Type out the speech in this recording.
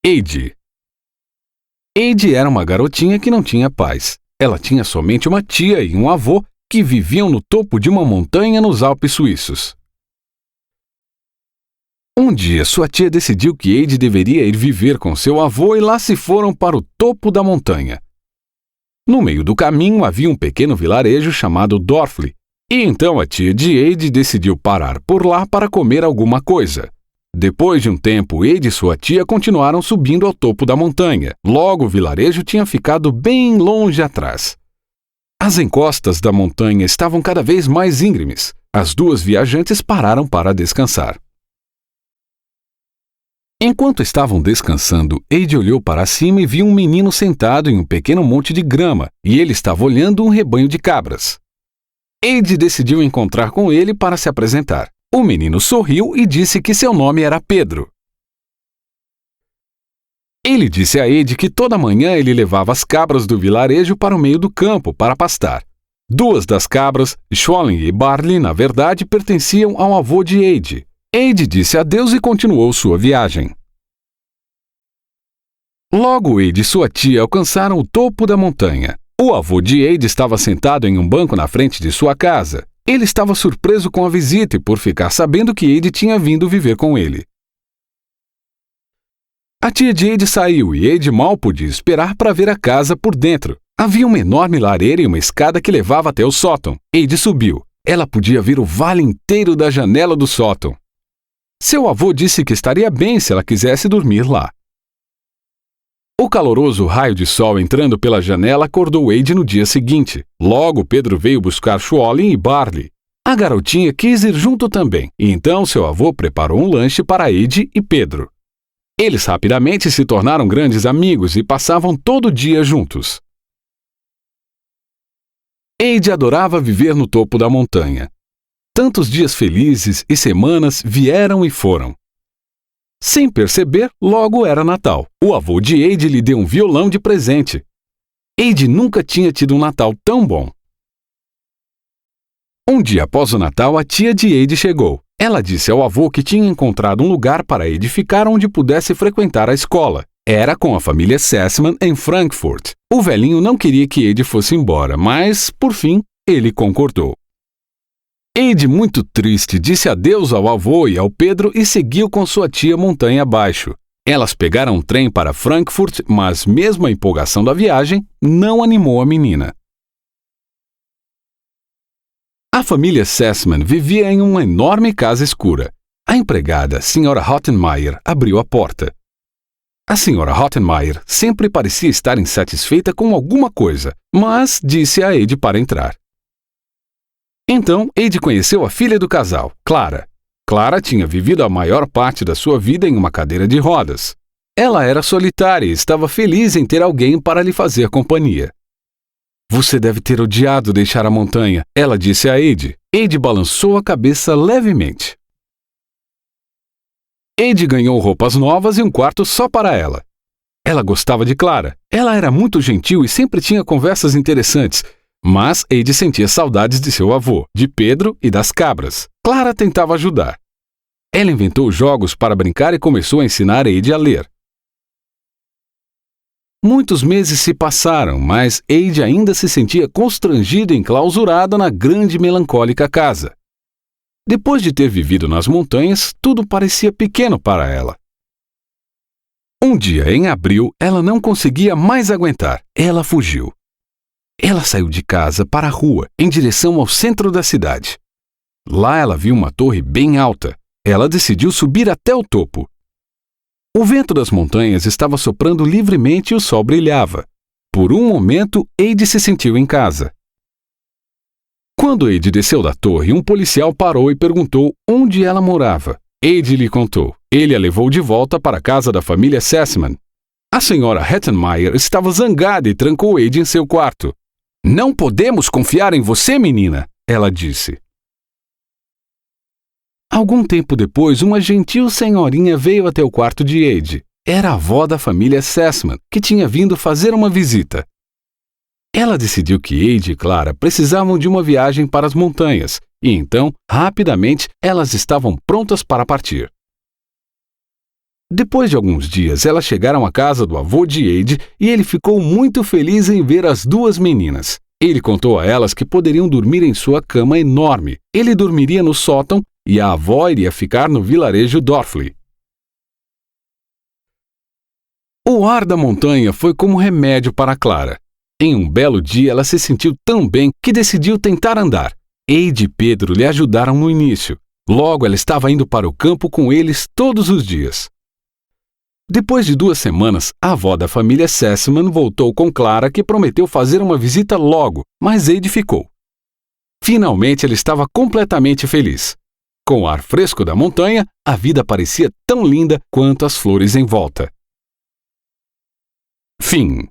Eide. Eide era uma garotinha que não tinha pais. Ela tinha somente uma tia e um avô que viviam no topo de uma montanha nos Alpes suíços. Um dia, sua tia decidiu que Eide deveria ir viver com seu avô e lá se foram para o topo da montanha. No meio do caminho havia um pequeno vilarejo chamado Dorfli, e então a tia de Eide decidiu parar por lá para comer alguma coisa. Depois de um tempo, Eide e sua tia continuaram subindo ao topo da montanha. Logo, o vilarejo tinha ficado bem longe atrás. As encostas da montanha estavam cada vez mais íngremes. As duas viajantes pararam para descansar. Enquanto estavam descansando, Eide olhou para cima e viu um menino sentado em um pequeno monte de grama, e ele estava olhando um rebanho de cabras. Eide decidiu encontrar com ele para se apresentar. O menino sorriu e disse que seu nome era Pedro. Ele disse a Eide que toda manhã ele levava as cabras do vilarejo para o meio do campo para pastar. Duas das cabras, Schollen e Barley, na verdade, pertenciam ao avô de Eide. Eide disse adeus e continuou sua viagem. Logo, Eide e sua tia alcançaram o topo da montanha. O avô de Eide estava sentado em um banco na frente de sua casa. Ele estava surpreso com a visita e por ficar sabendo que Eide tinha vindo viver com ele. A tia de Eide saiu e Eide mal podia esperar para ver a casa por dentro. Havia uma enorme lareira e uma escada que levava até o sótão. Eide subiu. Ela podia ver o vale inteiro da janela do sótão. Seu avô disse que estaria bem se ela quisesse dormir lá. O caloroso raio de sol entrando pela janela acordou Eide no dia seguinte. Logo, Pedro veio buscar Schollen e Barley. A garotinha quis ir junto também, e então seu avô preparou um lanche para Eide e Pedro. Eles rapidamente se tornaram grandes amigos e passavam todo o dia juntos. Eide adorava viver no topo da montanha. Tantos dias felizes e semanas vieram e foram. Sem perceber, logo era Natal. O avô de Eide lhe deu um violão de presente. Eide nunca tinha tido um Natal tão bom. Um dia após o Natal, a tia de Eide chegou. Ela disse ao avô que tinha encontrado um lugar para Eide ficar onde pudesse frequentar a escola. Era com a família Sessman em Frankfurt. O velhinho não queria que Eide fosse embora, mas, por fim, ele concordou. Eide, muito triste, disse adeus ao avô e ao Pedro e seguiu com sua tia montanha abaixo. Elas pegaram um trem para Frankfurt, mas mesmo a empolgação da viagem não animou a menina. A família Sessman vivia em uma enorme casa escura. A empregada, Sra. Rottenmeier, abriu a porta. A Sra. Rottenmeier sempre parecia estar insatisfeita com alguma coisa, mas disse a Eide para entrar. Então, Eide conheceu a filha do casal, Clara. Clara tinha vivido a maior parte da sua vida em uma cadeira de rodas. Ela era solitária e estava feliz em ter alguém para lhe fazer companhia. Você deve ter odiado deixar a montanha, ela disse a Eide. Eide balançou a cabeça levemente. Eide ganhou roupas novas e um quarto só para ela. Ela gostava de Clara. Ela era muito gentil e sempre tinha conversas interessantes. Mas Eide sentia saudades de seu avô, de Pedro e das cabras. Clara tentava ajudar. Ela inventou jogos para brincar e começou a ensinar Eide a ler. Muitos meses se passaram, mas Eide ainda se sentia constrangida e enclausurada na grande e melancólica casa. Depois de ter vivido nas montanhas, tudo parecia pequeno para ela. Um dia, em abril, ela não conseguia mais aguentar. Ela fugiu. Ela saiu de casa para a rua, em direção ao centro da cidade. Lá ela viu uma torre bem alta. Ela decidiu subir até o topo. O vento das montanhas estava soprando livremente e o sol brilhava. Por um momento, Eide se sentiu em casa. Quando Eide desceu da torre, um policial parou e perguntou onde ela morava. Eide lhe contou. Ele a levou de volta para a casa da família Sessman. A senhora Rottenmeier estava zangada e trancou Eide em seu quarto. Não podemos confiar em você, menina, ela disse. Algum tempo depois, uma gentil senhorinha veio até o quarto de Eide. Era a avó da família Sessman, que tinha vindo fazer uma visita. Ela decidiu que Eide e Clara precisavam de uma viagem para as montanhas, e então, rapidamente, elas estavam prontas para partir. Depois de alguns dias, elas chegaram à casa do avô de Eide e ele ficou muito feliz em ver as duas meninas. Ele contou a elas que poderiam dormir em sua cama enorme. Ele dormiria no sótão e a avó iria ficar no vilarejo Dorfli. O ar da montanha foi como remédio para Clara. Em um belo dia, ela se sentiu tão bem que decidiu tentar andar. Eide e Pedro lhe ajudaram no início. Logo, ela estava indo para o campo com eles todos os dias. Depois de 2 semanas, a avó da família Sessman voltou com Clara, que prometeu fazer uma visita logo, mas Eide ficou. Finalmente, ela estava completamente feliz. Com o ar fresco da montanha, a vida parecia tão linda quanto as flores em volta. Fim.